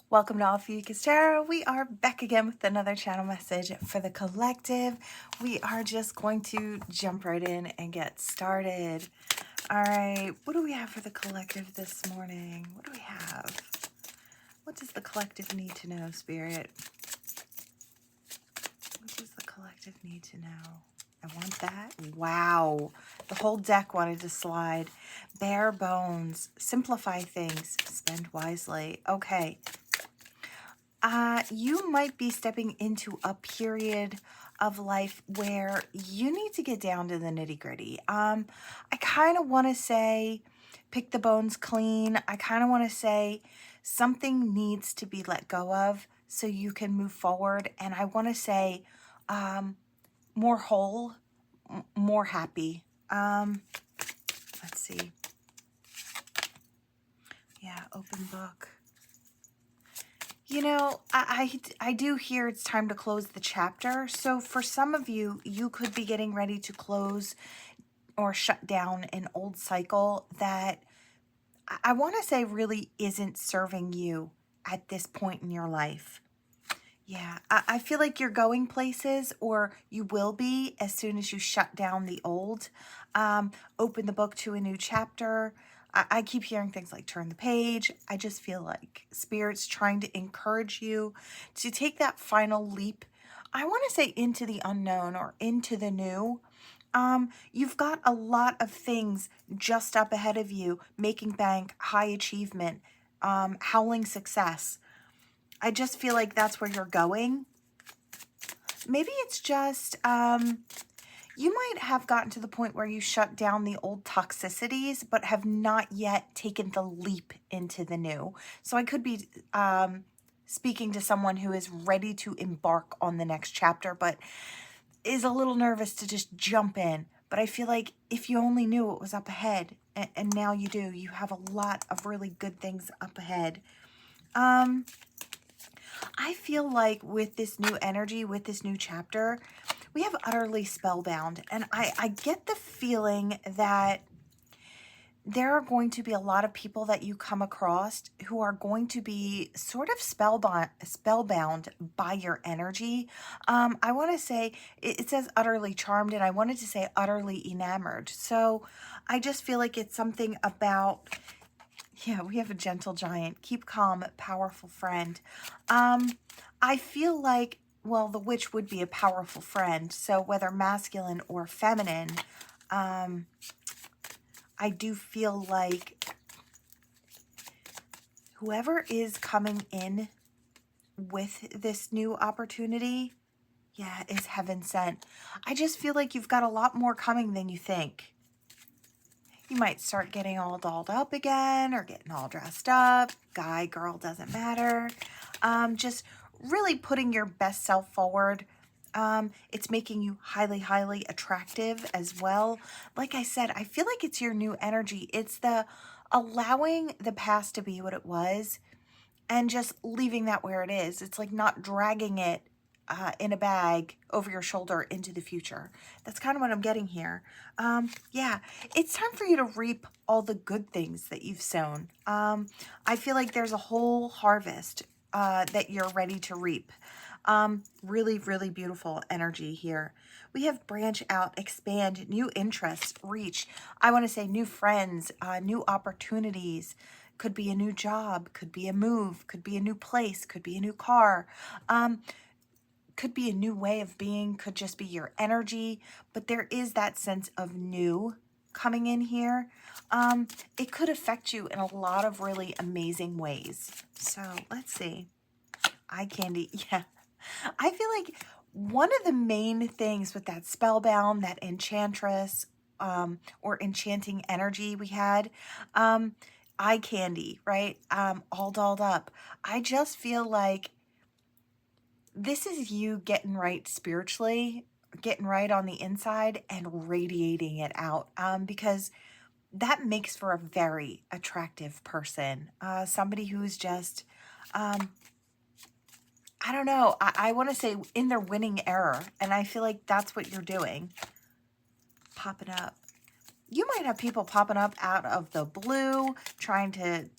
Welcome to Ophiuchus Tarot. We are back again with another channel message for the collective. We are just going to jump right in and get started. All right, what do we have for the collective this morning? What do we have? What does the collective need to know, Spirit? What does the collective need to know? I want that. Wow. The whole deck wanted to slide. Bare bones. Simplify things. Spend wisely. Okay. You might be stepping into a period of life where you need to get down to the nitty-gritty. I kind of want to say pick the bones clean. I kind of want to say something needs to be let go of so you can move forward. And I want to say more whole, more happy. Let's see. Yeah, open book. You know, I do hear it's time to close the chapter. So for some of you, you could be getting ready to close or shut down an old cycle that I want to say really isn't serving you at this point in your life. Yeah, I feel like you're going places, or you will be as soon as you shut down the old. Open the book to a new chapter. I keep hearing things like turn the page. I just feel like Spirit's trying to encourage you to take that final leap. I want to say into the unknown or into the new. You've got a lot of things just up ahead of you, making bank, high achievement, howling success. I just feel like that's where you're going. Maybe it's just, you might have gotten to the point where you shut down the old toxicities, but have not yet taken the leap into the new. So I could be speaking to someone who is ready to embark on the next chapter, but is a little nervous to just jump in. But I feel like if you only knew what was up ahead, and now you do, you have a lot of really good things up ahead. I feel like with this new energy, with this new chapter, we have utterly spellbound. And I get the feeling that there are going to be a lot of people that you come across who are going to be sort of spellbound by your energy. I want to say, it says utterly charmed, and I wanted to say utterly enamored. So I just feel like it's something about... Yeah, we have a gentle giant. Keep calm, powerful friend. I feel like, well, the witch would be a powerful friend. So whether masculine or feminine, I do feel like whoever is coming in with this new opportunity, yeah, is heaven sent. I just feel like you've got a lot more coming than you think. You might start getting all dolled up again or getting all dressed up. Guy, girl, doesn't matter. Just really putting your best self forward. It's making you highly, highly attractive as well. Like I said, I feel like it's your new energy. It's the allowing the past to be what it was and just leaving that where it is. It's like not dragging it in a bag over your shoulder into the future. That's kind of what I'm getting here. Yeah, it's time for you to reap all the good things that you've sown. I feel like there's a whole harvest that you're ready to reap. Really, really beautiful energy here. We have branch out, expand, new interests, reach. I want to say new friends, new opportunities. Could be a new job, could be a move, could be a new place, could be a new car. Could be a new way of being, could just be your energy, but there is that sense of new coming in here. It could affect you in a lot of really amazing ways. So let's see. Eye candy, yeah. I feel like one of the main things with that spellbound, that enchantress, or enchanting energy we had, eye candy, right? All dolled up. I just feel like this is you getting right spiritually, getting right on the inside and radiating it out, because that makes for a very attractive person. Somebody who's just, I don't know, I want to say in their winning era. And I feel like that's what you're doing. Popping up. You might have people popping up out of the blue, trying to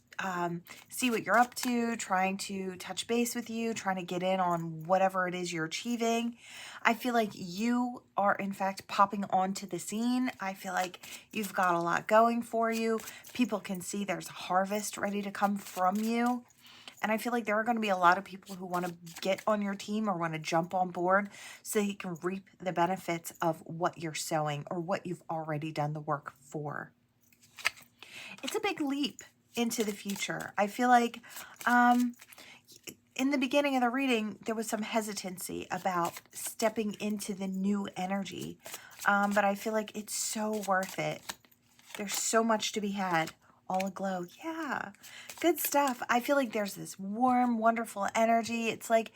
see what you're up to, trying to touch base with you, trying to get in on whatever it is you're achieving. I feel like you are, in fact, popping onto the scene. I feel like you've got a lot going for you. People can see there's a harvest ready to come from you. And I feel like there are going to be a lot of people who want to get on your team or want to jump on board so you can reap the benefits of what you're sowing or what you've already done the work for. It's a big leap into the future. I feel like in the beginning of the reading, there was some hesitancy about stepping into the new energy. But I feel like it's so worth it. There's so much to be had. All aglow. Yeah, good stuff. I feel like there's this warm, wonderful energy. It's like,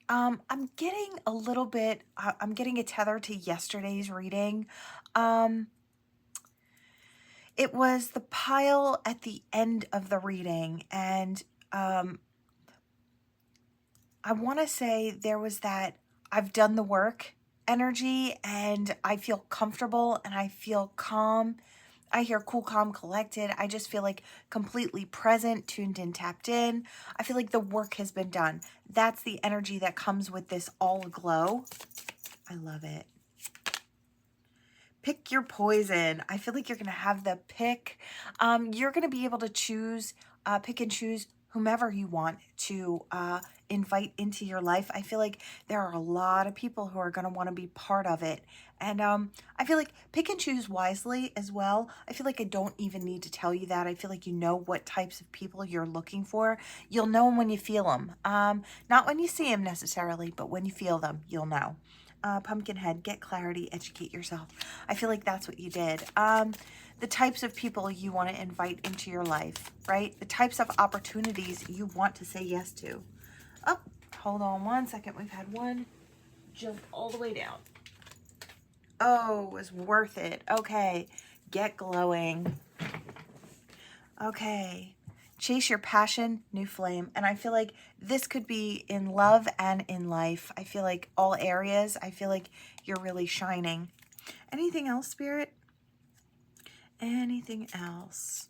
I'm getting a little bit, I'm getting a tether to yesterday's reading. It was the pile at the end of the reading. And I want to say there was that I've done the work energy and I feel comfortable and I feel calm. I hear cool, calm, collected. I just feel like completely present, tuned in, tapped in. I feel like the work has been done. That's the energy that comes with this all aglow. I love it. Pick your poison. I feel like you're going to have the pick. You're going to be able to choose, pick and choose whomever you want to invite into your life. I feel like there are a lot of people who are going to want to be part of it. And I feel like pick and choose wisely as well. I feel like I don't even need to tell you that. I feel like you know what types of people you're looking for. You'll know them when you feel them. Not when you see them necessarily, but when you feel them, you'll know. Pumpkinhead, get clarity, educate yourself. I feel like that's what you did. The types of people you want to invite into your life, right? The types of opportunities you want to say yes to. Oh, hold on one second. We've had one jump all the way down. Oh, it was worth it. Okay, get glowing. Okay, chase your passion, new flame. And I feel like this could be in love and in life. I feel like all areas, I feel like you're really shining. Anything else, Spirit? Anything else?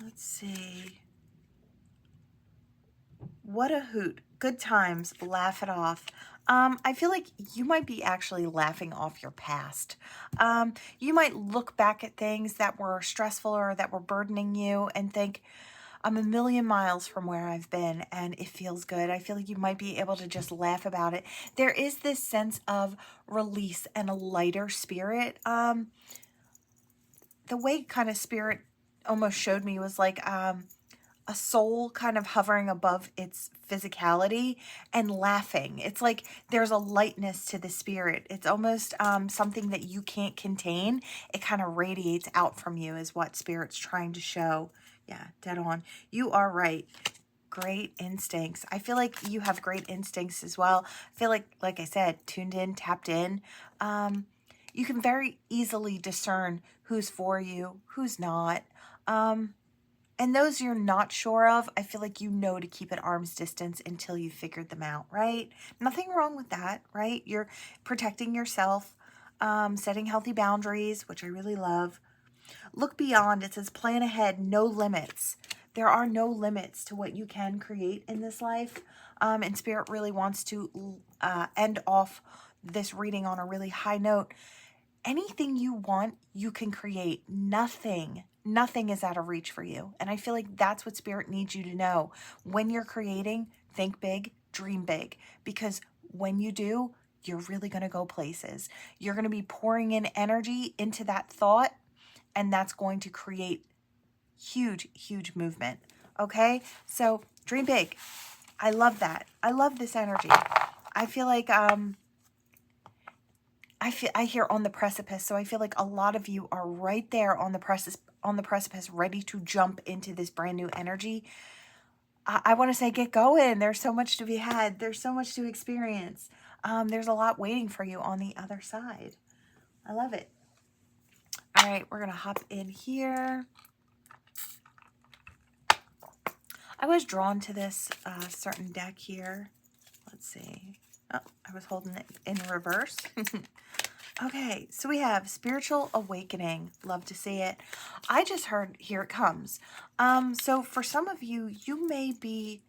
Let's see. What a hoot. Good times. Laugh it off. I feel like you might be actually laughing off your past. You might look back at things that were stressful or that were burdening you and think, I'm a million miles from where I've been and it feels good. I feel like you might be able to just laugh about it. There is this sense of release and a lighter spirit. The way kind of spirit almost showed me was like a soul kind of hovering above its physicality and laughing. It's like there's a lightness to the spirit. It's almost something that you can't contain. It kind of radiates out from you is what spirit's trying to show. Yeah, dead on. You are right. Great instincts. I feel like you have great instincts as well. I feel like I said, tuned in, tapped in. You can very easily discern who's for you, who's not. And those you're not sure of, I feel like you know to keep at arm's distance until you've figured them out, right? Nothing wrong with that, right? You're protecting yourself, setting healthy boundaries, which I really love. Look beyond. It says plan ahead, no limits. There are no limits to what you can create in this life. And Spirit really wants to end off this reading on a really high note. Anything you want, you can create. Nothing is out of reach for you. And I feel like that's what Spirit needs you to know. When you're creating, think big, dream big. Because when you do, you're really going to go places. You're going to be pouring in energy into that thought, and that's going to create huge, huge movement. Okay? So dream big. I love that. I love this energy. I feel like I hear on the precipice, so I feel like a lot of you are right there on the precipice, ready to jump into this brand new energy. I want to say get going. There's so much to be had. There's so much to experience. There's a lot waiting for you on the other side. I love it. All right, we're going to hop in here. I was drawn to this certain deck here. Let's see. Oh, I was holding it in reverse. Okay, so we have spiritual awakening. Love to see it. I just heard, here it comes. So for some of you, you may be,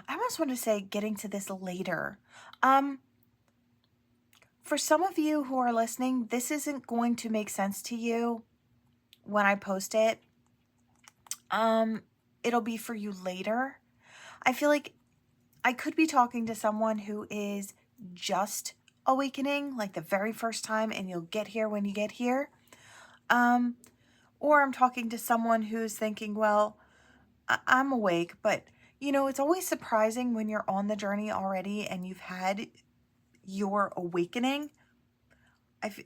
I almost want to say getting to this later. Um, for some of you who are listening, this isn't going to make sense to you when I post it. It'll be for you later. I feel like I could be talking to someone who is just awakening, like the very first time, and you'll get here when you get here. Or I'm talking to someone who's thinking, well, I'm awake, but you know, it's always surprising when you're on the journey already and you've had your awakening.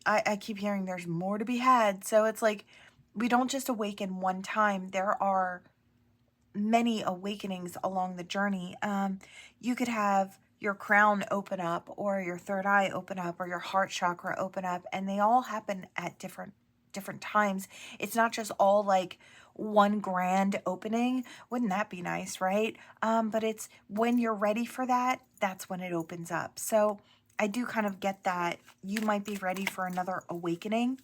I keep hearing there's more to be had. So it's like, we don't just awaken one time. There are many awakenings along the journey. You could have your crown open up, or your third eye open up, or your heart chakra open up, and they all happen at different times. It's not just all like one grand opening. Wouldn't that be nice, right? But it's when you're ready for that, that's when it opens up. So I do kind of get that you might be ready for another awakening.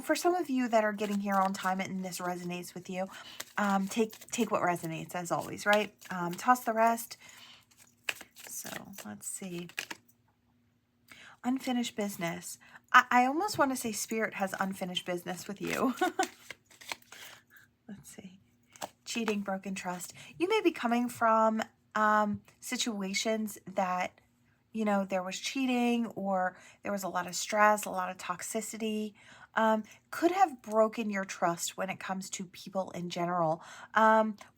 For some of you that are getting here on time and this resonates with you, take what resonates, as always, right? Toss the rest. So let's see. Unfinished business. I almost want to say Spirit has unfinished business with you. Let's see. Cheating, broken trust. You may be coming from situations that, you know, there was cheating, or there was a lot of stress, a lot of toxicity. Could have broken your trust when it comes to people in general,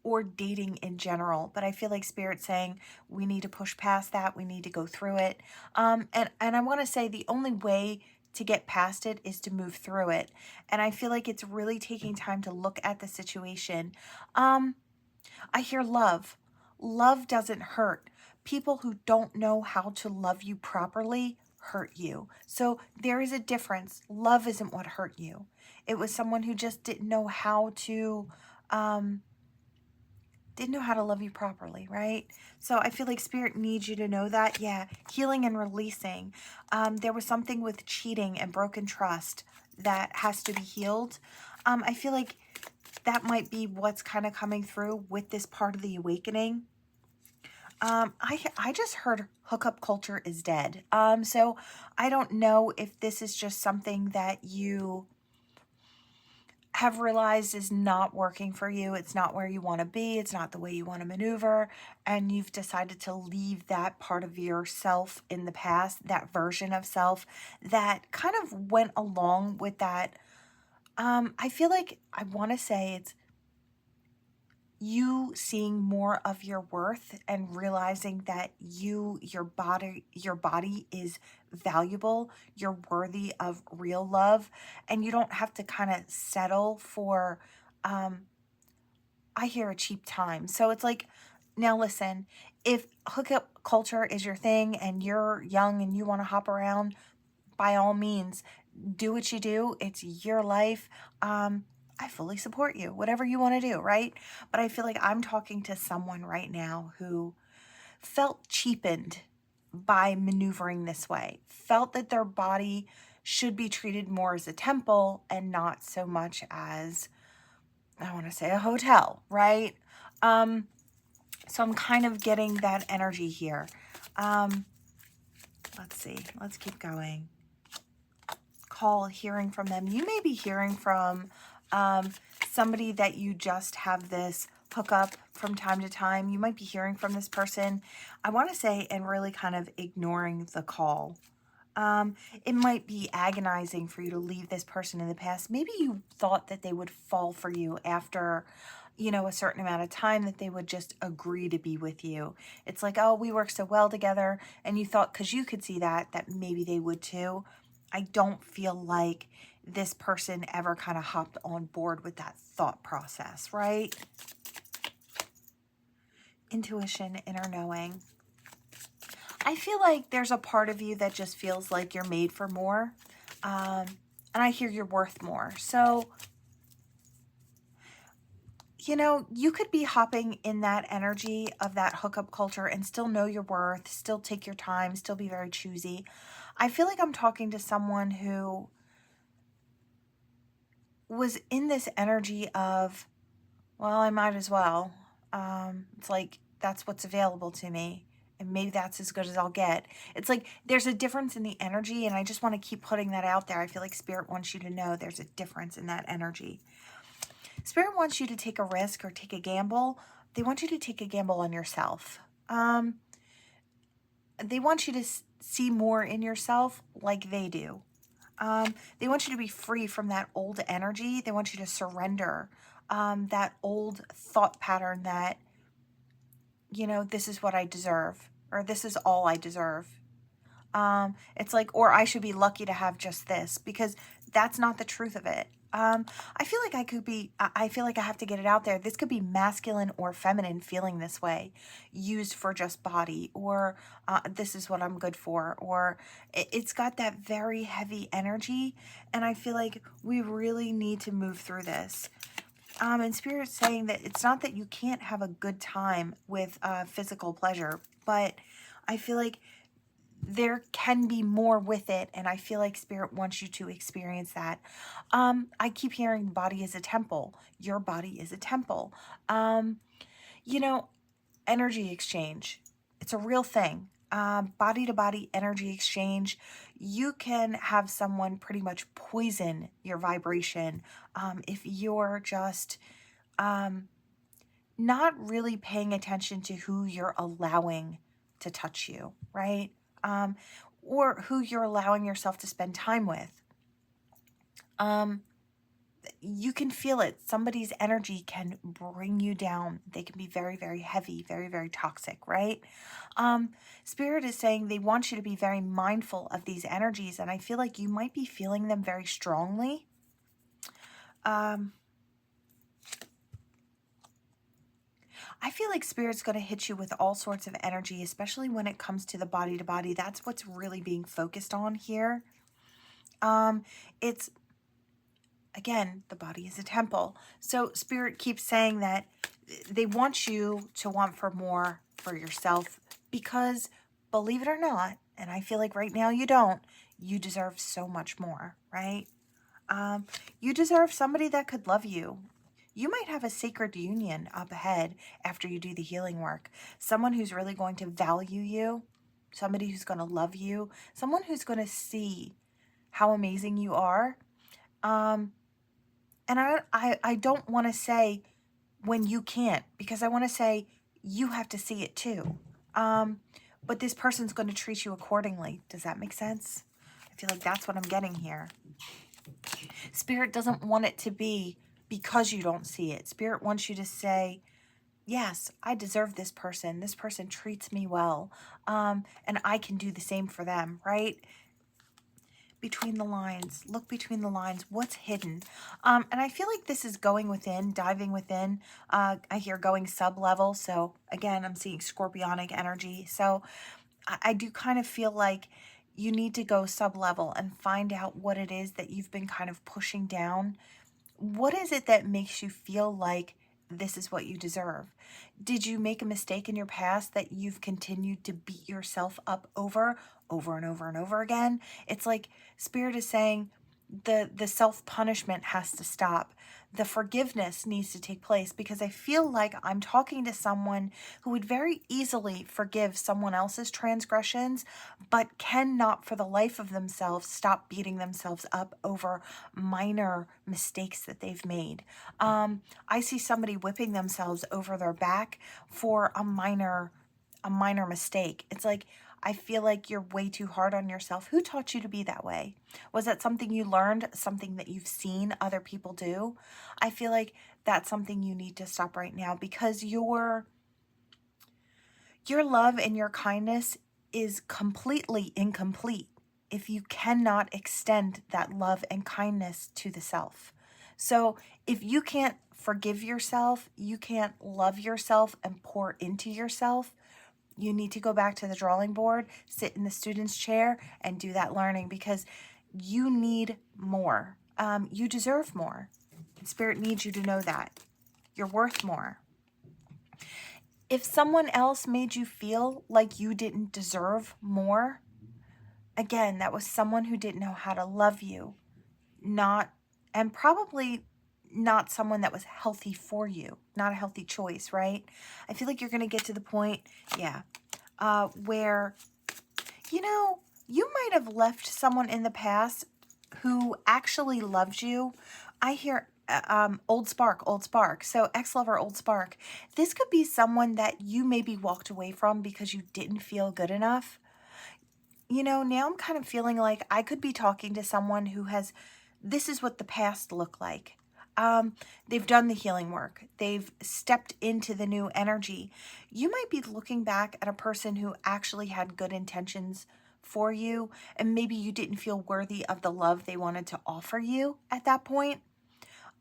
or dating in general. But I feel like Spirit's saying we need to push past that. We need to go through it. And I want to say the only way to get past it is to move through it. And I feel like it's really taking time to look at the situation. I hear love. Love doesn't hurt. People who don't know how to love you properly hurt you. So there is a difference. Love isn't what hurt you. It was someone who just didn't know how to love you properly, right? So I feel like Spirit needs you to know that. Yeah, healing and releasing. There was something with cheating and broken trust that has to be healed. I feel like that might be what's kind of coming through with this part of the awakening. I just heard hookup culture is dead. So I don't know if this is just something that you have realized is not working for you. It's not where you want to be. It's not the way you want to maneuver. And you've decided to leave that part of yourself in the past, that version of self that kind of went along with that. I feel like I want to say it's you seeing more of your worth and realizing that your body is valuable, you're worthy of real love, and you don't have to kind of settle for I hear a cheap time. So it's like, now listen, if hookup culture is your thing and you're young and you want to hop around, by all means, do what you do. It's your life. I fully support you, whatever you want to do, right? But I feel like I'm talking to someone right now who felt cheapened by maneuvering this way, felt that their body should be treated more as a temple and not so much as, I want to say, a hotel, right? So I'm kind of getting that energy here. Let's see. Let's keep going. Call, hearing from them. You may be hearing from somebody that you just have this hookup from time to time. You might be hearing from this person, I want to say, and really kind of ignoring the call. It might be agonizing for you to leave this person in the past. Maybe you thought that they would fall for you after, you know, a certain amount of time, that they would just agree to be with you. It's like, oh, we work so well together. And you thought, because you could see that maybe they would too. I don't feel like this person ever kind of hopped on board with that thought process, right? Intuition, inner knowing. I feel like there's a part of you that just feels like you're made for more. And I hear you're worth more. So, you know, you could be hopping in that energy of that hookup culture and still know your worth, still take your time, still be very choosy. I feel like I'm talking to someone who was in this energy of, well, I might as well. It's like, that's what's available to me. And maybe that's as good as I'll get. It's like there's a difference in the energy, and I just want to keep putting that out there. I feel like Spirit wants you to know there's a difference in that energy. Spirit wants you to take a risk or take a gamble. They want you to take a gamble on yourself. They want you to see more in yourself like they do. They want you to be free from that old energy. They want you to surrender that old thought pattern that, you know, this is what I deserve, or this is all I deserve. It's like, or I should be lucky to have just this, because that's not the truth of it. I feel like I feel like I have to get it out there. This could be masculine or feminine feeling this way, used for just body, or this is what I'm good for, or it's got that very heavy energy. And I feel like we really need to move through this. And Spirit's saying that it's not that you can't have a good time with physical pleasure, but I feel like there can be more with it, and I feel like Spirit wants you to experience that. I keep hearing body is a temple. Your body is a temple. You know, energy exchange. It's a real thing. Body to body energy exchange. You can have someone pretty much poison your vibration if you're just not really paying attention to who you're allowing to touch you, right? Or who you're allowing yourself to spend time with. You can feel it. Somebody's energy can bring you down. They can be very, very heavy, very, very toxic, right? Spirit is saying they want you to be very mindful of these energies, and I feel like you might be feeling them very strongly. I feel like Spirit's going to hit you with all sorts of energy, especially when it comes to the body to body. That's what's really being focused on here. It's, again, the body is a temple. So Spirit keeps saying that they want you to want for more for yourself because, believe it or not, and I feel like right now you don't, you deserve so much more, right? You deserve somebody that could love you. You might have a sacred union up ahead after you do the healing work. Someone who's really going to value you, somebody who's going to love you, someone who's going to see how amazing you are. And I don't want to say when you can't, because I want to say you have to see it too. But this person's going to treat you accordingly. Does that make sense? I feel like that's what I'm getting here. Spirit doesn't want it to be because you don't see it. Spirit wants you to say, yes, I deserve this person. This person treats me well. And I can do the same for them, right? Between the lines, look between the lines, what's hidden. And I feel like this is going within, diving within. I hear going sub-level. So again, I'm seeing scorpionic energy. So I do kind of feel like you need to go sub-level and find out what it is that you've been kind of pushing down. What is it that makes you feel like this is what you deserve? Did you make a mistake in your past that you've continued to beat yourself up over and over and over again? It's like Spirit is saying the self-punishment has to stop. The forgiveness needs to take place, because I feel like I'm talking to someone who would very easily forgive someone else's transgressions, but cannot for the life of themselves stop beating themselves up over minor mistakes that they've made. I see somebody whipping themselves over their back for a minor mistake. It's like, I feel like you're way too hard on yourself. Who taught you to be that way? Was that something you learned, something that you've seen other people do? I feel like that's something you need to stop right now, because your love and your kindness is completely incomplete if you cannot extend that love and kindness to the self. So if you can't forgive yourself, you can't love yourself and pour into yourself, you need to go back to the drawing board, sit in the student's chair, and do that learning, because you need more. You deserve more. Spirit needs you to know that. You're worth more. If someone else made you feel like you didn't deserve more, Again, that was someone who didn't know how to love you, and probably not someone that was healthy for you, not a healthy choice, right? I feel like you're going to get to the point, yeah, where, you might have left someone in the past who actually loves you. I hear old spark, old spark. So ex-lover, old spark. This could be someone that you maybe walked away from because you didn't feel good enough. Now I'm kind of feeling like I could be talking to someone who this is what the past looked like. They've done the healing work. They've stepped into the new energy. You might be looking back at a person who actually had good intentions for you, and maybe you didn't feel worthy of the love they wanted to offer you at that point.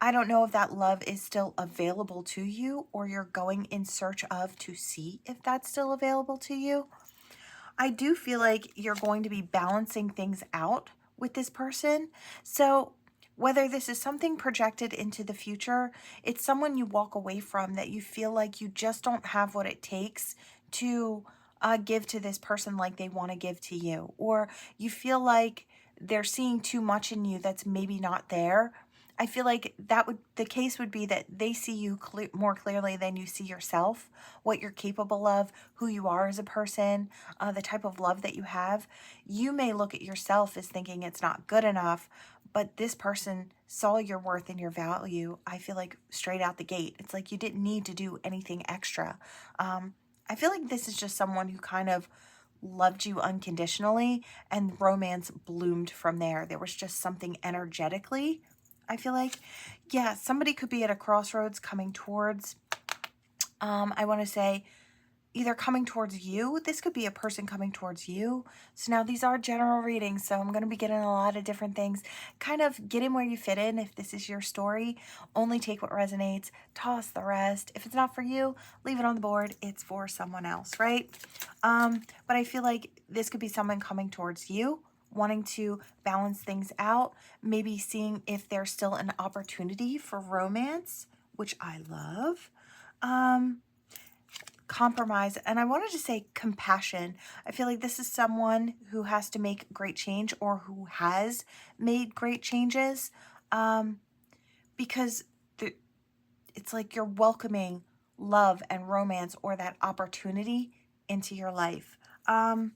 I don't know if that love is still available to you, or you're going in search of to see if that's still available to you. I do feel like you're going to be balancing things out with this person. So whether this is something projected into the future, it's someone you walk away from that you feel like you just don't have what it takes to give to this person like they want to give to you. Or you feel like they're seeing too much in you that's maybe not there. I feel like the case would be that they see you more clearly than you see yourself, what you're capable of, who you are as a person, the type of love that you have. You may look at yourself as thinking it's not good enough, but this person saw your worth and your value, I feel like, straight out the gate. It's like you didn't need to do anything extra. I feel like this is just someone who kind of loved you unconditionally, and romance bloomed from there. There was just something energetically, I feel like. Yeah, somebody could be at a crossroads coming towards, I want to say, either coming towards you. This could be a person coming towards you. So now these are general readings, so I'm going to be getting a lot of different things. Kind of get in where you fit in if this is your story. Only take what resonates. Toss the rest. If it's not for you, leave it on the board. It's for someone else, right? But I feel like this could be someone coming towards you, wanting to balance things out, maybe seeing if there's still an opportunity for romance, which I love. Compromise, and I wanted to say compassion. I feel like this is someone who has to make great change, or who has made great changes, because it's like you're welcoming love and romance, or that opportunity, into your life. Let's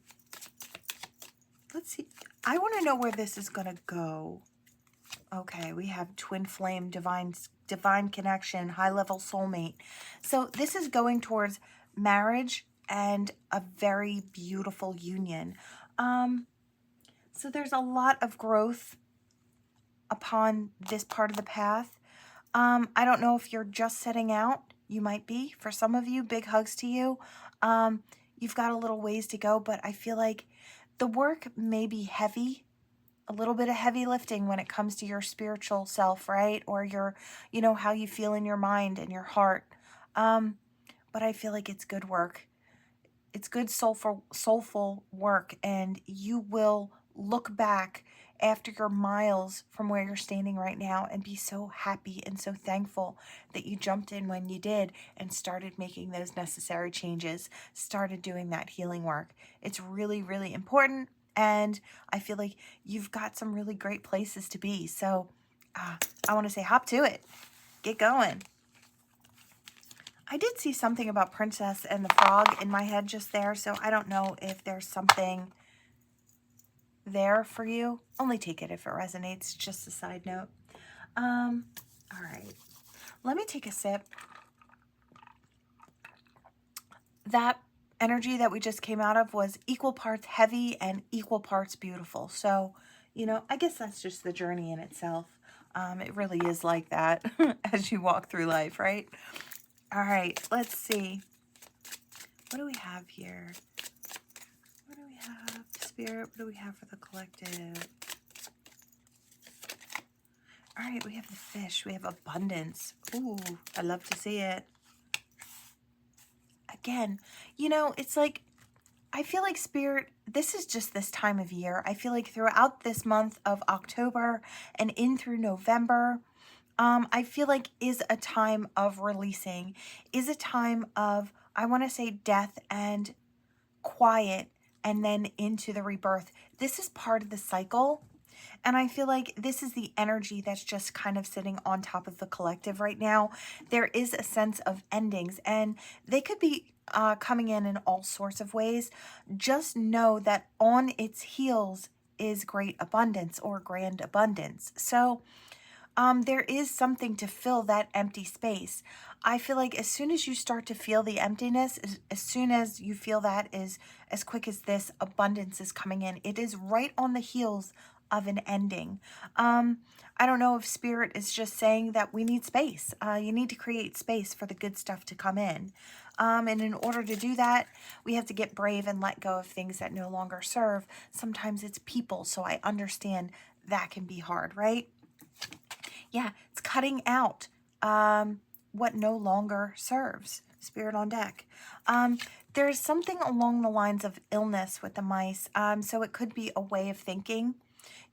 see. I want to know where this is going to go. Okay, we have twin flame, divine connection, high-level soulmate. So this is going towards marriage and a very beautiful union. So there's a lot of growth upon this part of the path. I don't know if you're just setting out. You might be. For some of you, big hugs to you. You've got a little ways to go, but I feel like the work may be heavy. A little bit of heavy lifting when it comes to your spiritual self, right? Or your, how you feel in your mind and your heart. But I feel like it's good work. It's good soulful work, and you will look back after your miles from where you're standing right now and be so happy and so thankful that you jumped in when you did and started making those necessary changes, started doing that healing work. It's really, really important. And I feel like you've got some really great places to be. So I want to say hop to it. Get going. I did see something about Princess and the Frog in my head just there. So I don't know if there's something there for you. Only take it if it resonates. Just a side note. All right. Let me take a sip. That energy that we just came out of was equal parts heavy and equal parts beautiful. So, I guess that's just the journey in itself. It really is like that as you walk through life, right? All right, let's see. What do we have here? What do we have? Spirit, what do we have for the collective? All right, we have the fish. We have abundance. Ooh, I love to see it. Again, it's like, I feel like Spirit, this is just this time of year. I feel like throughout this month of October and in through November, I feel like is a time of releasing, is a time of, I want to say, death and quiet and then into the rebirth. This is part of the cycle. And I feel like this is the energy that's just kind of sitting on top of the collective right now. There is a sense of endings, and they could be coming in all sorts of ways. Just know that on its heels is great abundance or grand abundance. So there is something to fill that empty space. I feel like as soon as you start to feel the emptiness, as soon as you feel that is as quick as this abundance is coming in, it is right on the heels of an ending. I don't know if Spirit is just saying that we need space. You need to create space for the good stuff to come in. And in order to do that, we have to get brave and let go of things that no longer serve. Sometimes it's people, so I understand that can be hard, right? Yeah, it's cutting out what no longer serves. Spirit on deck. There's something along the lines of illness with the mice. So it could be a way of thinking.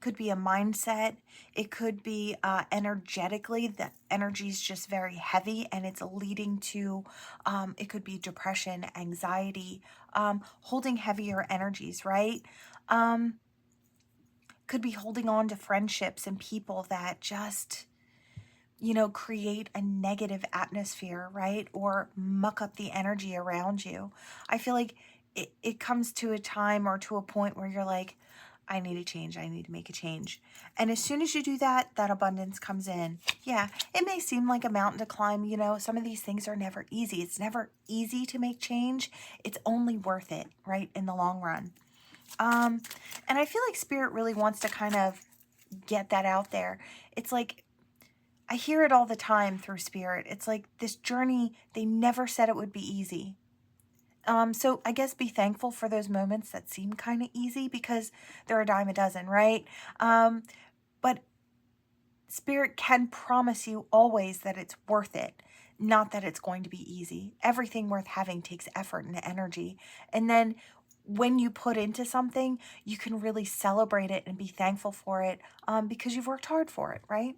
Could be a mindset. It could be energetically, the energy is just very heavy and it's leading to, it could be depression, anxiety, holding heavier energies, right? Could be holding on to friendships and people that just, you know, create a negative atmosphere, right? Or muck up the energy around you. I feel like it comes to a time or to a point where you're like, I need a change. I need to make a change. And as soon as you do that, that abundance comes in. Yeah, it may seem like a mountain to climb. You know, some of these things are never easy. It's never easy to make change. It's only worth it, right, in the long run. And I feel like Spirit really wants to kind of get that out there. It's like, I hear it all the time through Spirit. It's like this journey, they never said it would be easy. So I guess be thankful for those moments that seem kind of easy because they're a dime a dozen, right? But Spirit can promise you always that it's worth it, not that it's going to be easy. Everything worth having takes effort and energy. And then when you put into something, you can really celebrate it and be thankful for it because you've worked hard for it, right?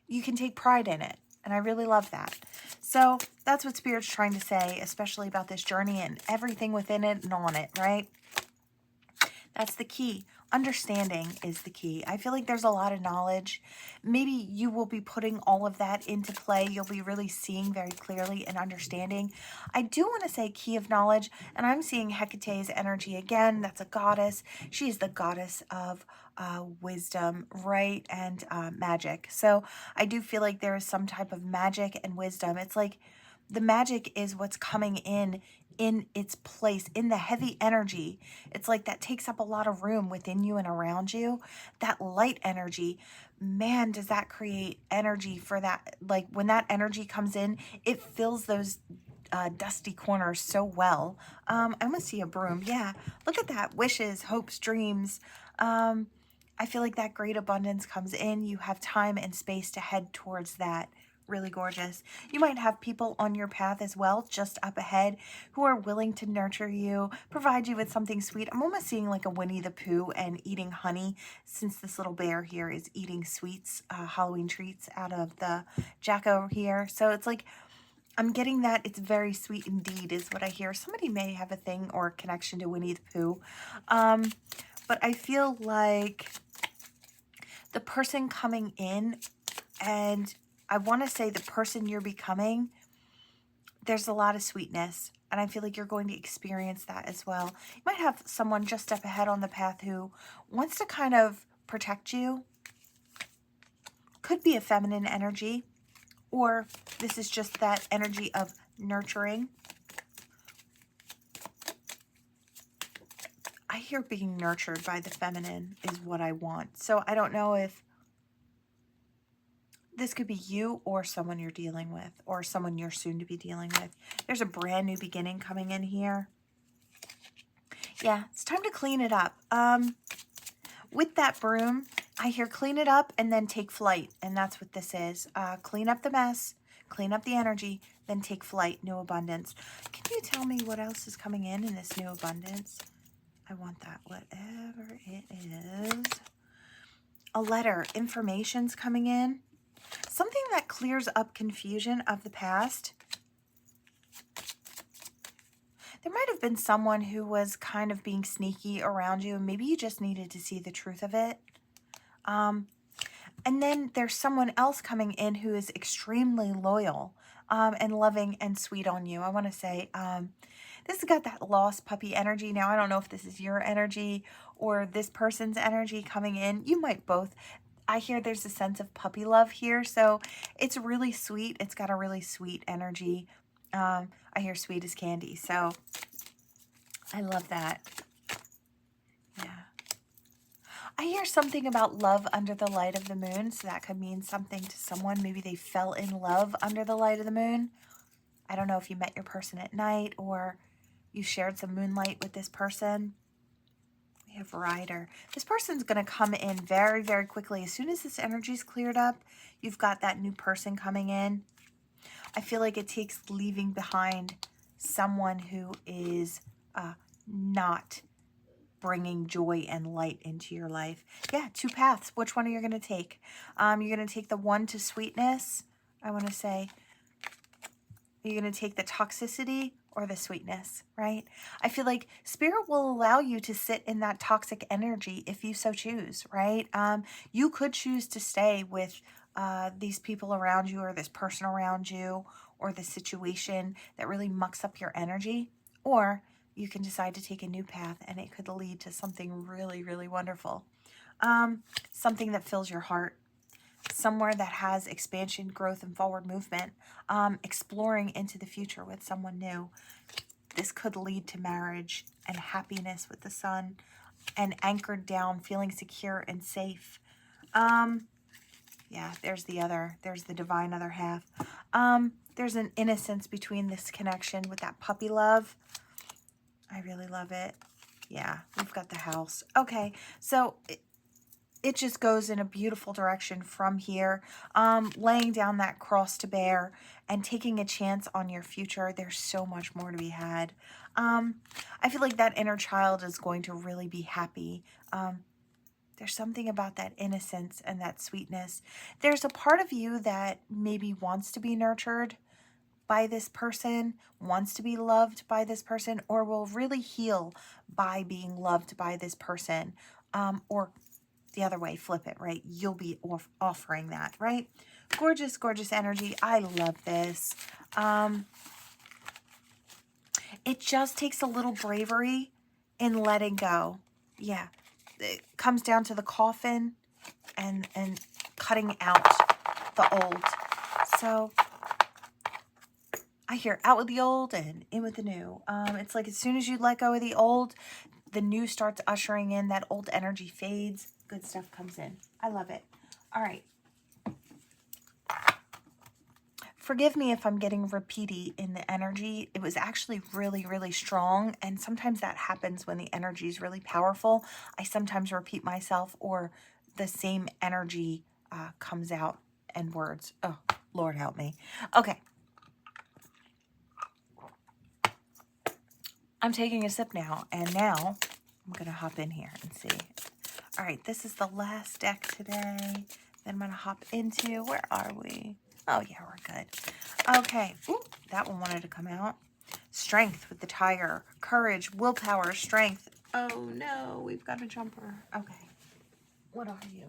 You can take pride in it. And I really love that. So that's what Spirit's trying to say, especially about this journey and everything within it and on it, right? That's the key. Understanding is the key. I feel like there's a lot of knowledge. Maybe you will be putting all of that into play. You'll be really seeing very clearly and understanding. I do want to say key of knowledge, and I'm seeing Hecate's energy again. That's a goddess. She is the goddess of wisdom, right, and magic. So I do feel like there is some type of magic and wisdom. It's like the magic is what's coming in its place, in the heavy energy. It's like that takes up a lot of room within you and around you. That light energy, man, does that create energy for that. Like when that energy comes in, it fills those dusty corners so well. I'm gonna see a broom. Yeah, look at that. Wishes, hopes, dreams. I feel like that great abundance comes in. You have time and space to head towards that. Really gorgeous. You might have people on your path as well, just up ahead, who are willing to nurture you, provide you with something sweet. I'm almost seeing like a Winnie the Pooh and eating honey, since this little bear here is eating sweets, Halloween treats out of the jack over here. So it's like, I'm getting that it's very sweet indeed is what I hear. Somebody may have a thing or a connection to Winnie the Pooh. But I feel like the person coming in, and I want to say the person you're becoming, there's a lot of sweetness. And I feel like you're going to experience that as well. You might have someone just up ahead on the path who wants to kind of protect you. Could be a feminine energy. Or this is just that energy of nurturing. I hear being nurtured by the feminine is what I want. So I don't know if this could be you or someone you're dealing with or someone you're soon to be dealing with. There's a brand new beginning coming in here. Yeah, it's time to clean it up. With that broom, I hear clean it up and then take flight. And that's what this is. Clean up the mess, clean up the energy, then take flight. New abundance. Can you tell me what else is coming in this new abundance? I want that, whatever it is. A letter, information's coming in. Something that clears up confusion of the past. There might have been someone who was kind of being sneaky around you, and maybe you just needed to see the truth of it. And then there's someone else coming in who is extremely loyal and loving and sweet on you. I want to say this has got that lost puppy energy. Now, I don't know if this is your energy or this person's energy coming in. You might both. I hear there's a sense of puppy love here, so it's really sweet. It's got a really sweet energy. I hear sweet as candy, so I love that. Yeah. I hear something about love under the light of the moon, so that could mean something to someone. Maybe they fell in love under the light of the moon. I don't know if you met your person at night or you shared some moonlight with this person. We have Rider. This person's going to come in very, very quickly. As soon as this energy's cleared up, you've got that new person coming in. I feel like it takes leaving behind someone who is not bringing joy and light into your life. Yeah, two paths. Which one are you going to take? You're going to take the one to sweetness. I want to say, you're going to take the toxicity or the sweetness, right? I feel like Spirit will allow you to sit in that toxic energy if you so choose, right? You could choose to stay with these people around you or this person around you or the situation that really mucks up your energy, or you can decide to take a new path and it could lead to something really, really wonderful. Something that fills your heart. Somewhere that has expansion, growth, and forward movement. Exploring into the future with someone new. This could lead to marriage and happiness with the sun. And anchored down, feeling secure and safe. Yeah, there's the divine other half. There's an innocence between this connection with that puppy love. I really love it. Yeah, we've got the house. Okay, so it just goes in a beautiful direction from here. Laying down that cross to bear and taking a chance on your future. There's so much more to be had. I feel like that inner child is going to really be happy. There's something about that innocence and that sweetness. There's a part of you that maybe wants to be nurtured by this person, wants to be loved by this person, or will really heal by being loved by this person. Or the other way, flip it, right? You'll be offering that, right? Gorgeous, gorgeous energy. I love this. It just takes a little bravery in letting go. Yeah. It comes down to the coffin and cutting out the old. So I hear out with the old and in with the new. It's like as soon as you let go of the old, the new starts ushering in. That old energy fades. Good stuff comes in. I love it. All right. Forgive me if I'm getting repeaty in the energy. It was actually really, really strong. And sometimes that happens when the energy is really powerful. I sometimes repeat myself or the same energy comes out in words. Oh, Lord help me. Okay. I'm taking a sip now, and now I'm going to hop in here and see. All right, this is the last deck today. Then I'm going to hop into, where are we? Oh, yeah, we're good. Okay. Ooh, that one wanted to come out. Strength with the tiger. Courage, willpower, strength. Oh, no, we've got a jumper. Okay. What are you?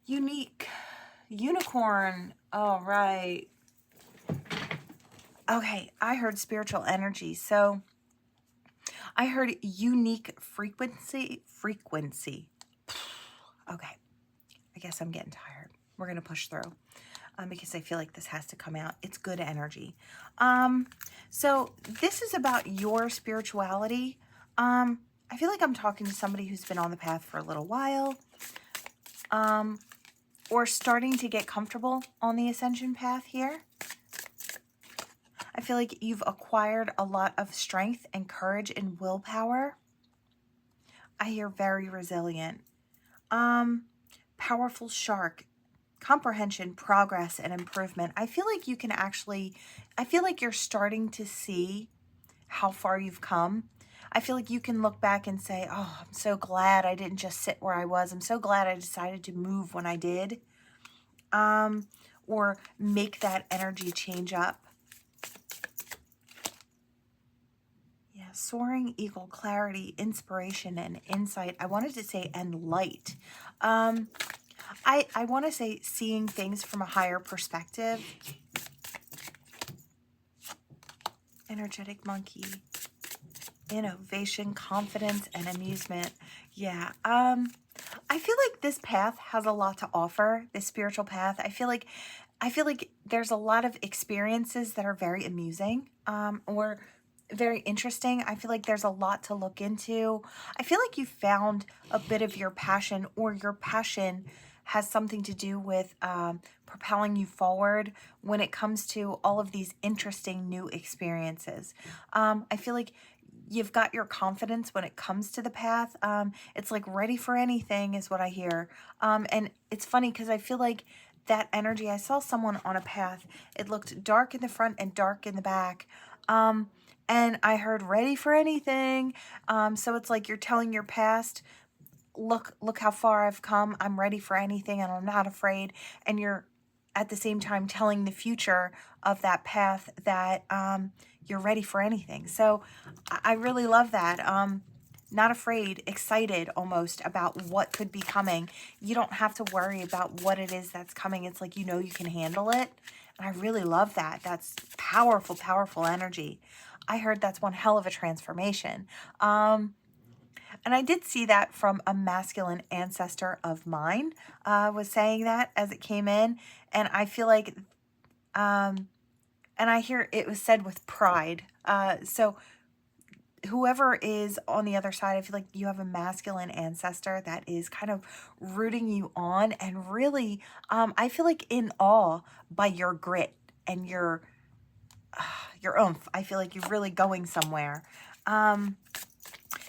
Unique. Unicorn. All right. Okay, I heard spiritual energy. So I heard unique frequency. Okay, I guess I'm getting tired. We're going to push through because I feel like this has to come out. It's good energy. So this is about your spirituality. I feel like I'm talking to somebody who's been on the path for a little while or starting to get comfortable on the ascension path here. I feel like you've acquired a lot of strength and courage and willpower. I hear very resilient. Powerful shark. Comprehension, progress, and improvement. I feel like you can actually, I feel like you're starting to see how far you've come. I feel like you can look back and say, oh, I'm so glad I didn't just sit where I was. I'm so glad I decided to move when I did. Or make that energy change up. soaring eagle, clarity, inspiration, and insight. I wanted to say, and light. I want to say seeing things from a higher perspective. Energetic monkey. Innovation, confidence, and amusement. Yeah. I feel like this path has a lot to offer, this spiritual path. I feel like there's a lot of experiences that are very amusing, or very interesting. I feel like there's a lot to look into. I feel like you found a bit of your passion, or your passion has something to do with propelling you forward when it comes to all of these interesting new experiences. I feel like you've got your confidence when it comes to the path. It's like ready for anything is what I hear. And it's funny because I feel like that energy, I saw someone on a path. It looked dark in the front and dark in the back. And I heard ready for anything. So it's like you're telling your past, look how far I've come. I'm ready for anything and I'm not afraid. And you're at the same time telling the future of that path that you're ready for anything. So I really love that. Not afraid, excited almost about what could be coming. You don't have to worry about what it is that's coming. It's like, you can handle it. And I really love that. That's powerful, powerful energy. I heard that's one hell of a transformation. And I did see that from a masculine ancestor of mine, was saying that as it came in. And I feel like, and I hear it was said with pride. So whoever is on the other side, I feel like you have a masculine ancestor that is kind of rooting you on, and really, I feel like in awe by your grit and your oomph. I feel like you're really going somewhere.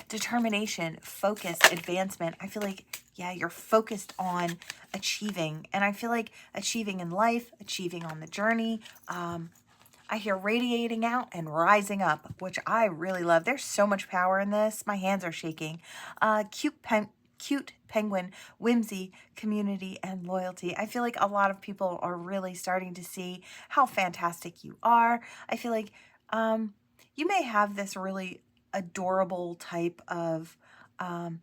Determination, focus, advancement. I feel like, yeah, you're focused on achieving. And I feel like achieving in life, achieving on the journey. I hear radiating out and rising up, which I really love. There's so much power in this. My hands are shaking. Cute penguin, whimsy, community, and loyalty. I feel like a lot of people are really starting to see how fantastic you are. I feel like you may have this really adorable type of, I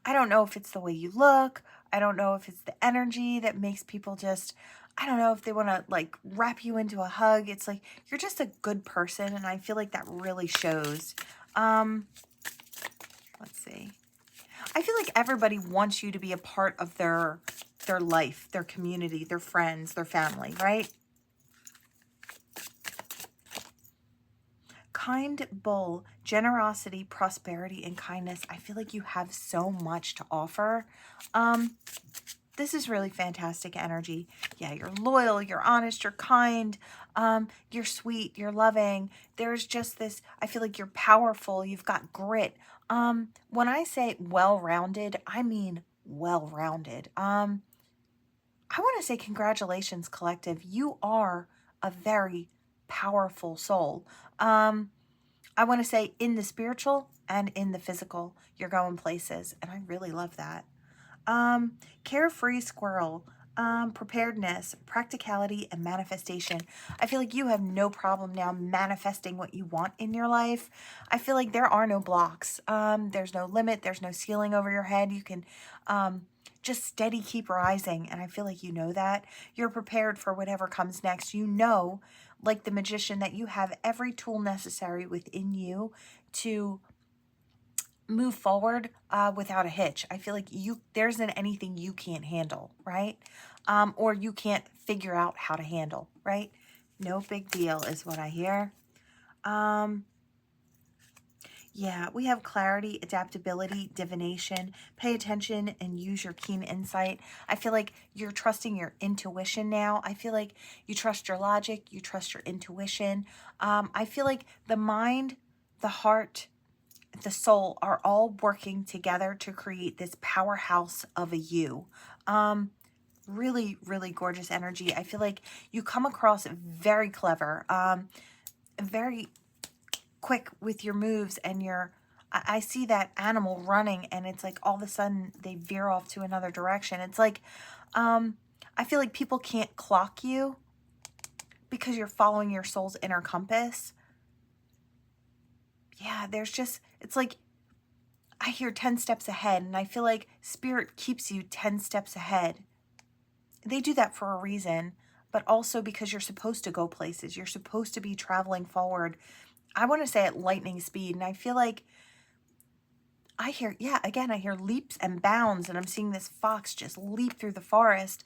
don't know if it's the way you look. I don't know if it's the energy that makes people just, I don't know if they want to like wrap you into a hug. It's like, you're just a good person. And I feel like that really shows. Let's see. I feel like everybody wants you to be a part of their life, their community, their friends, their family, right? Kind bull, generosity, prosperity, and kindness. I feel like you have so much to offer. This is really fantastic energy. Yeah, you're loyal, you're honest, you're kind, you're sweet, you're loving. There's just this, I feel like you're powerful, you've got grit. When I say well-rounded, I mean well-rounded. I want to say congratulations, collective. You are a very powerful soul. I want to say in the spiritual and in the physical, you're going places. And I really love that. Carefree squirrel, preparedness, practicality, and manifestation. I feel like you have no problem now manifesting what you want in your life. I feel like there are no blocks. There's no limit. There's no ceiling over your head. You can just steady keep rising. And I feel like you know that. You're prepared for whatever comes next. You know, like the magician, that you have every tool necessary within you to move forward without a hitch. I feel like there isn't anything you can't handle, right? Or you can't figure out how to handle, right? No big deal is what I hear. Yeah, we have clarity, adaptability, divination. Pay attention and use your keen insight. I feel like you're trusting your intuition now. I feel like you trust your logic, you trust your intuition. I feel like the mind, the heart, the soul are all working together to create this powerhouse of a you. Really, really gorgeous energy. I feel like you come across very clever, very quick with your moves, and I see that animal running, and it's like all of a sudden they veer off to another direction. It's like, I feel like people can't clock you because you're following your soul's inner compass. yeah, there's just, it's like, I hear 10 steps ahead, and I feel like Spirit keeps you 10 steps ahead. They do that for a reason, but also because you're supposed to go places. You're supposed to be traveling forward. I want to say at lightning speed, and I feel like I hear, yeah, again, I hear leaps and bounds, and I'm seeing this fox just leap through the forest.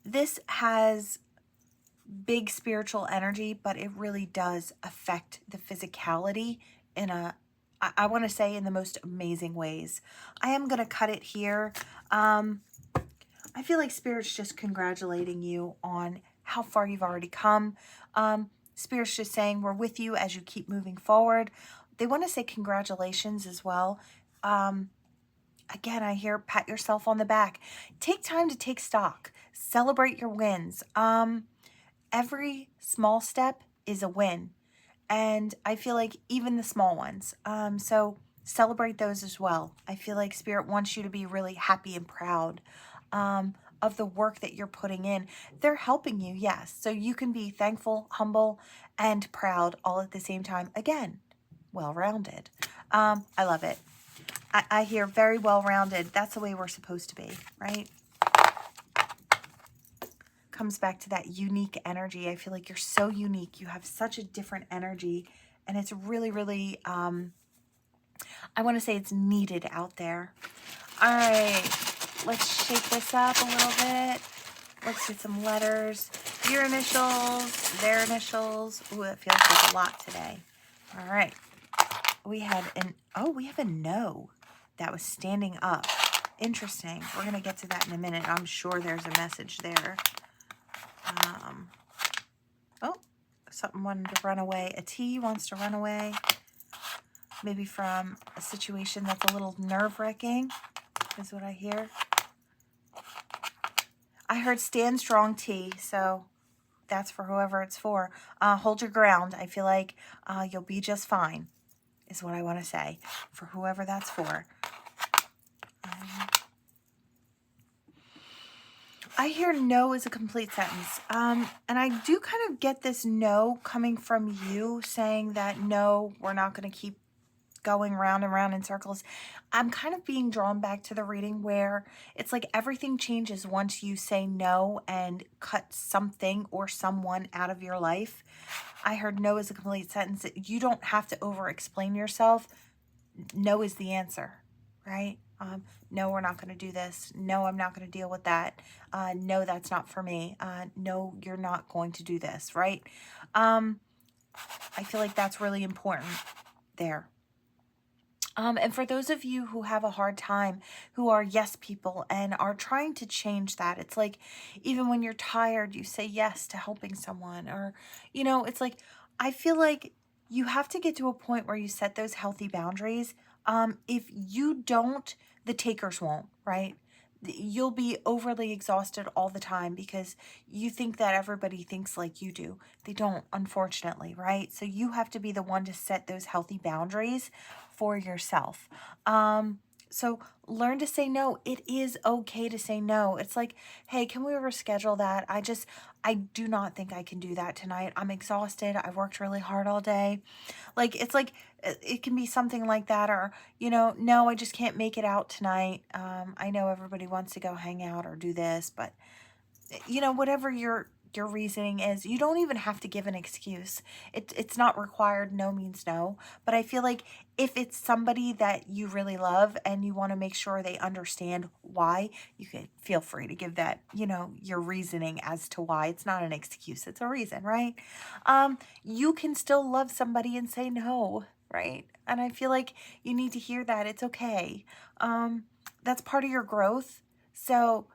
This has big spiritual energy, but it really does affect the physicality in a, I want to say, in the most amazing ways. I am going to cut it here. I feel like Spirit's just congratulating you on how far you've already come. Spirit's just saying we're with you as you keep moving forward. They want to say congratulations as well. Again, I hear pat yourself on the back. Take time to take stock. Celebrate your wins. Every small step is a win. And I feel like even the small ones. So celebrate those as well. I feel like Spirit wants you to be really happy and proud of the work that you're putting in. They're helping you, yes. So you can be thankful, humble, and proud all at the same time. Again, well-rounded. I love it. I hear very well-rounded. That's the way we're supposed to be, right? Comes back to that unique energy. I feel like you're so unique. You have such a different energy, and it's really, really, I want to say it's needed out there. All right, let's shake this up a little bit. Let's get some letters. Your initials, their initials. Ooh, it feels like a lot today. All right. We had we have a no that was standing up. Interesting. We're going to get to that in a minute. I'm sure there's a message there. Oh, something wanted to run away. A T wants to run away. Maybe from a situation that's a little nerve-wracking is what I hear. I heard stand strong T, so that's for whoever it's for. Hold your ground. I feel like you'll be just fine is what I want to say for whoever that's for. I hear no is a complete sentence. And I do kind of get this no coming from you saying that no, we're not going to keep going round and round in circles. I'm kind of being drawn back to the reading where it's like everything changes once you say no and cut something or someone out of your life. I heard no is a complete sentence. You don't have to over-explain yourself. No is the answer, right? No, we're not going to do this. No, I'm not going to deal with that. No, that's not for me. No, you're not going to do this, right? I feel like that's really important there. And for those of you who have a hard time, who are yes people and are trying to change that, it's like even when you're tired, you say yes to helping someone, or, you know, it's like, I feel like you have to get to a point where you set those healthy boundaries. If you don't, the takers won't, right? You'll be overly exhausted all the time because you think that everybody thinks like you do. They don't, unfortunately, right? So you have to be the one to set those healthy boundaries for yourself. So learn to say no. It is okay to say no. It's like, hey, can we reschedule that? I do not think I can do that tonight. I'm exhausted. I've worked really hard all day. Like, it's like, it can be something like that, or, you know, no, I just can't make it out tonight. I know everybody wants to go hang out or do this, but, you know, whatever your reasoning is, you don't even have to give an excuse. It's not required. No means no. But I feel like if it's somebody that you really love and you want to make sure they understand why, you can feel free to give that, you know, your reasoning as to why. It's not an excuse. It's a reason, right? You can still love somebody and say no, right? And I feel like you need to hear that. It's okay. That's part of your growth. So,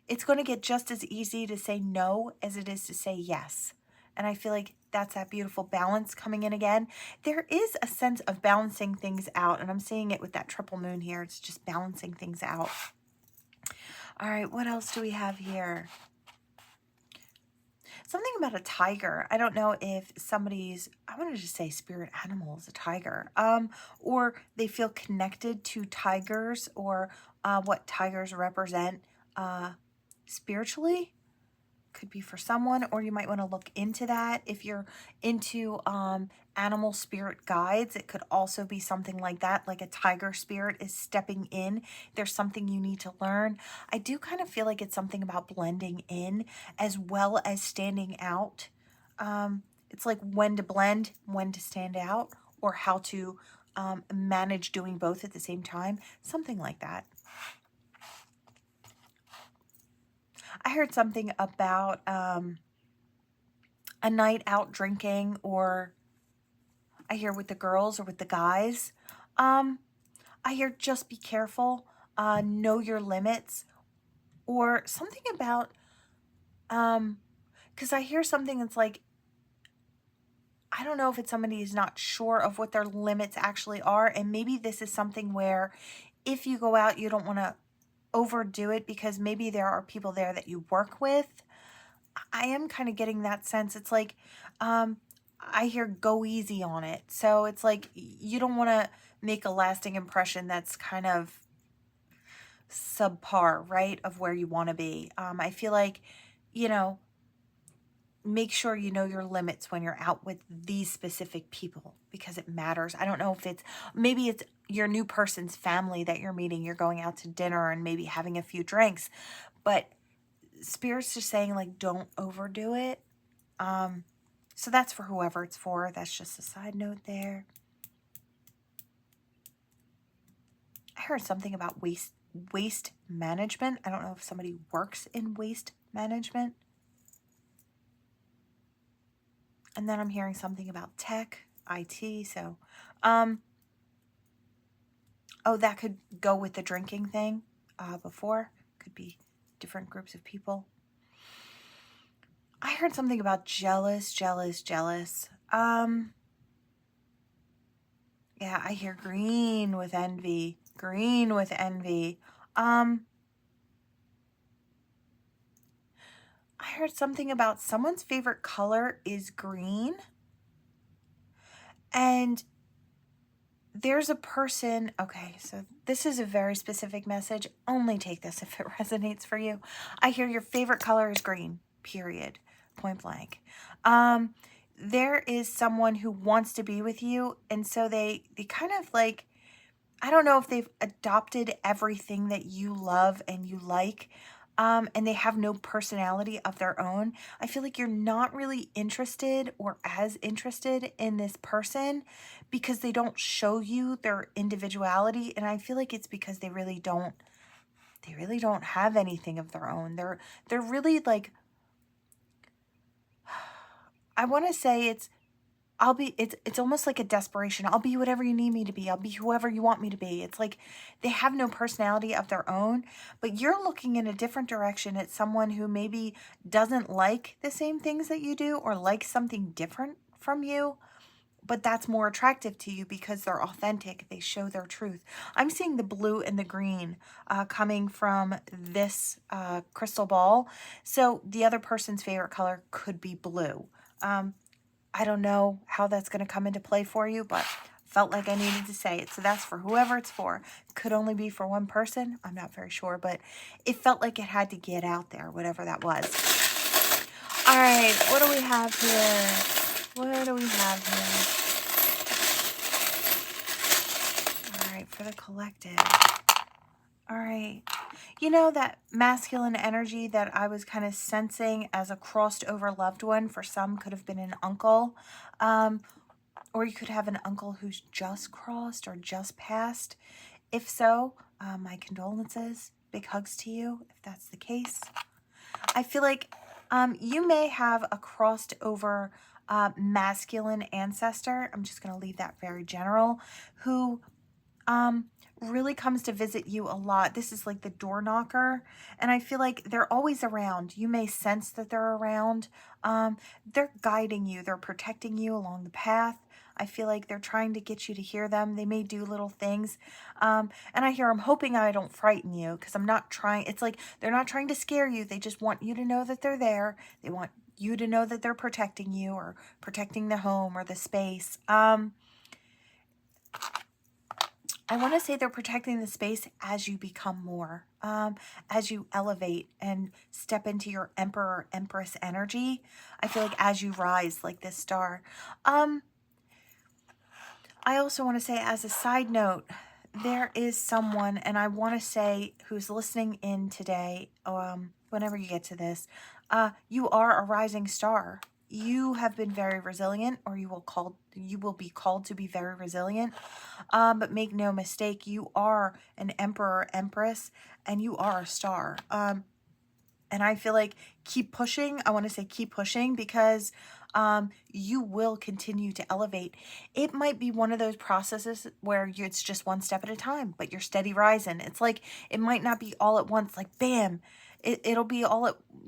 it's going to get just as easy to say no as it is to say yes. And I feel like that's that beautiful balance coming in again. There is a sense of balancing things out, and I'm seeing it with that triple moon here. It's just balancing things out. All right, what else do we have here? Something about a tiger. I don't know if somebody's, I want to just say spirit animal is a tiger, or they feel connected to tigers, or what tigers represent spiritually. could be for someone, or you might want to look into that. If you're into animal spirit guides, it could also be something like that, like a tiger spirit is stepping in. There's something you need to learn. I do kind of feel like it's something about blending in as well as standing out. It's like when to blend, when to stand out, or how to manage doing both at the same time, something like that. I heard something about a night out drinking, or I hear with the girls or with the guys. I hear just be careful, know your limits, or something about, because I hear something that's like, I don't know if it's somebody who's not sure of what their limits actually are, and maybe this is something where if you go out, you don't want to overdo it because maybe there are people there that you work with. I am kind of getting that sense. It's like, I hear go easy on it. So it's like you don't want to make a lasting impression that's kind of subpar, right, of where you want to be. I feel like, you know, make sure you know your limits when you're out with these specific people because it matters. I don't know if maybe it's your new person's family that you're meeting. You're going out to dinner and maybe having a few drinks, but Spirit's just saying, like, don't overdo it. So that's for whoever it's for. That's just a side note there. I heard something about waste management. I don't know if somebody works in waste management. And then I'm hearing something about tech, IT. So, oh, that could go with the drinking thing before. Could be different groups of people. I heard something about jealous. Yeah, I hear green with envy. I heard something about someone's favorite color is green. And there's a person, okay, so this is a very specific message. Only take this if it resonates for you. I hear your favorite color is green, period, point blank. There is someone who wants to be with you, and so they kind of like, I don't know if they've adopted everything that you love and you like, and they have no personality of their own. I feel like you're not really interested or as interested in this person because they don't show you their individuality, and I feel like it's because they really don't have anything of their own. They're really like, I want to say it's almost like a desperation. I'll be whatever you need me to be. I'll be whoever you want me to be. It's like they have no personality of their own, but you're looking in a different direction at someone who maybe doesn't like the same things that you do or likes something different from you, but that's more attractive to you because they're authentic. They show their truth. I'm seeing the blue and the green coming from this crystal ball. So the other person's favorite color could be blue. I don't know how that's going to come into play for you, but felt like I needed to say it. So that's for whoever it's for. Could only be for one person. I'm not very sure, but it felt like it had to get out there, whatever that was. All right, what do we have here? All right, for the collective. All right. You know that masculine energy that I was kind of sensing as a crossed over loved one? For some could have been an uncle. Or you could have an uncle who's just crossed or just passed. If so, my condolences. Big hugs to you if that's the case. I feel like you may have a crossed over masculine ancestor. I'm just going to leave that very general. Who really comes to visit you a lot. This is like the door knocker, and I feel like they're always around. You may sense that they're around. They're guiding you. They're protecting you along the path. I feel like they're trying to get you to hear them. They may do little things. And I hear, I'm hoping I don't frighten you because I'm not trying. It's like they're not trying to scare you. They just want you to know that they're there. They want you to know that they're protecting you or protecting the home or the space. I want to say they're protecting the space as you become more. as you elevate and step into your Emperor, Empress energy. I feel like as you rise like this star. I also want to say, as a side note, there is someone, and I want to say, who's listening in today, whenever you get to this, you are a rising star. You have been very resilient, or you will be called to be very resilient. But make no mistake, you are an emperor, empress, and you are a star. And I feel like keep pushing. I want to say keep pushing, because you will continue to elevate. It might be one of those processes where it's just one step at a time, but you're steady rising. It's like, it might not be all at once, like bam. It'll be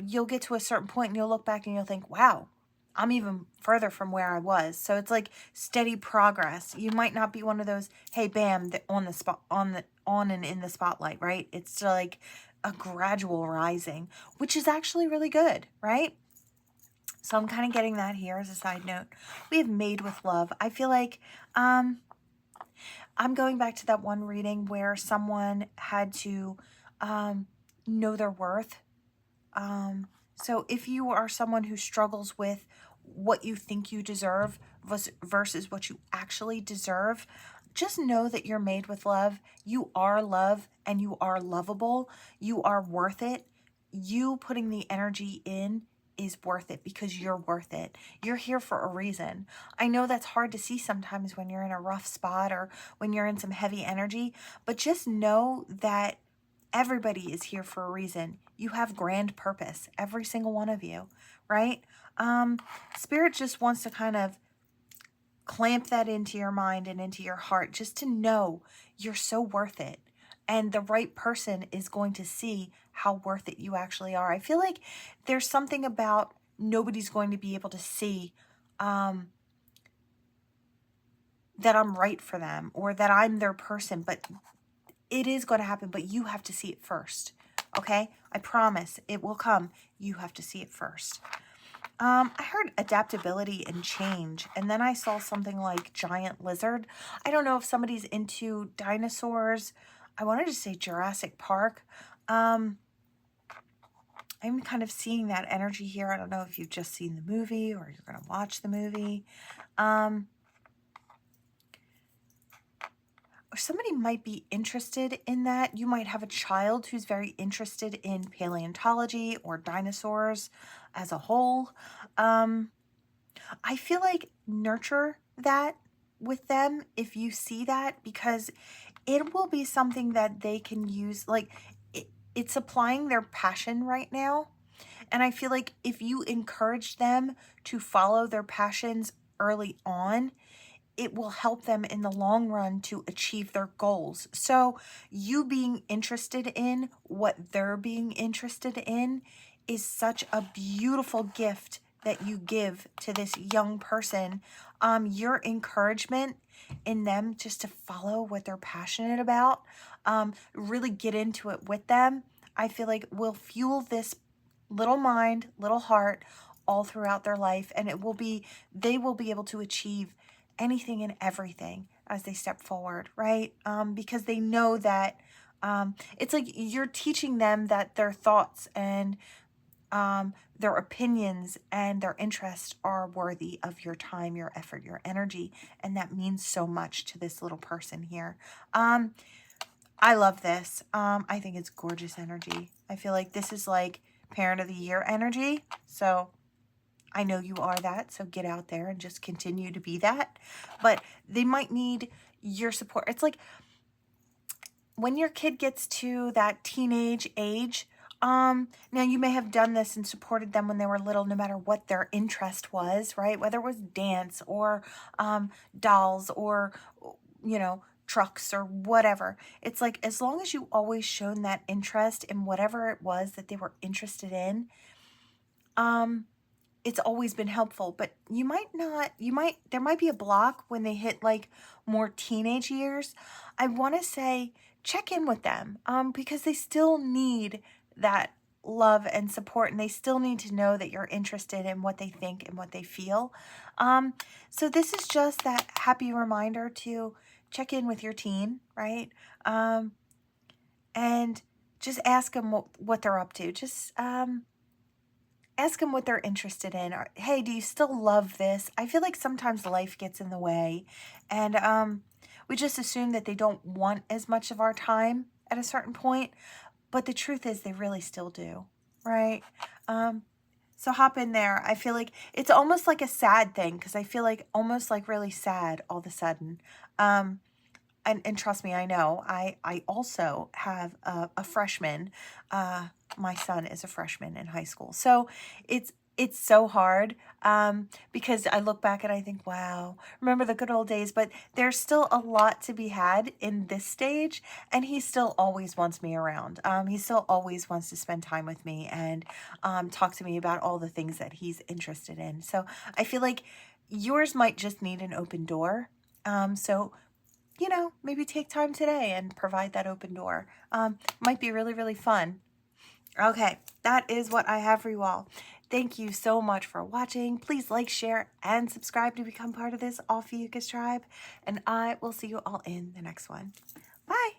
you'll get to a certain point and you'll look back and you'll think, wow, I'm even further from where I was. So it's like steady progress. You might not be one of those, hey, bam, on the spot, on and in the spotlight, right? It's like a gradual rising, which is actually really good, right? So I'm kind of getting that here as a side note. We have made with love. I feel like I'm going back to that one reading where someone had to know their worth. So if you are someone who struggles with what you think you deserve versus what you actually deserve, just know that you're made with love. You are love and you are lovable. You are worth it. You putting the energy in is worth it, because you're worth it. You're here for a reason. I know that's hard to see sometimes when you're in a rough spot or when you're in some heavy energy, but just know that everybody is here for a reason. You have grand purpose, every single one of you, right? Spirit just wants to kind of clamp that into your mind and into your heart, just to know you're so worth it. And the right person is going to see how worth it you actually are. I feel like there's something about nobody's going to be able to see that I'm right for them or that I'm their person, but it is going to happen, but you have to see it first. Okay? I promise it will come. You have to see it first. I heard adaptability and change, and then I saw something like giant lizard. I don't know if somebody's into dinosaurs. I wanted to say Jurassic Park. I'm kind of seeing that energy here. I don't know if you've just seen the movie or you're going to watch the movie. Or somebody might be interested in that. You might have a child who's very interested in paleontology or dinosaurs as a whole. I feel like nurture that with them if you see that, because it will be something that they can use. Like it's applying their passion right now. And I feel like if you encourage them to follow their passions early on, it will help them in the long run to achieve their goals. So you being interested in what they're being interested in is such a beautiful gift that you give to this young person. Your encouragement in them just to follow what they're passionate about, really get into it with them, I feel like will fuel this little mind, little heart all throughout their life. And they will be able to achieve anything and everything as they step forward, right? Because they know that it's like you're teaching them that their thoughts and their opinions and their interests are worthy of your time, your effort, your energy. And that means so much to this little person here. I love this. I think it's gorgeous energy. I feel like this is like Parent of the Year energy. So I know you are that, so get out there and just continue to be that. But they might need your support. It's like when your kid gets to that teenage age, now you may have done this and supported them when they were little, no matter what their interest was, right? Whether it was dance or dolls or, trucks or whatever. It's like, as long as you always shown that interest in whatever it was that they were interested in, it's always been helpful. But there might be a block when they hit like more teenage years. I want to say check in with them, because they still need that love and support, and they still need to know that you're interested in what they think and what they feel. So this is just that happy reminder to check in with your teen, right? And just ask them what they're up to. Just ask them what they're interested in. Or, hey, do you still love this? I feel like sometimes life gets in the way, and we just assume that they don't want as much of our time at a certain point. But the truth is they really still do, right? So hop in there. I feel like it's almost like a sad thing, because I feel like almost like really sad all of a sudden. And trust me, I know. I also have a freshman. My son is a freshman in high school. So it's so hard, because I look back and I think, wow, remember the good old days. But there's still a lot to be had in this stage, and he still always wants me around. He still always wants to spend time with me and talk to me about all the things that he's interested in. So I feel like yours might just need an open door. So maybe take time today and provide that open door. Might be really, really fun. Okay, that is what I have for you all. Thank you so much for watching. Please like, share, and subscribe to become part of this Ophiuchus tribe. And I will see you all in the next one. Bye.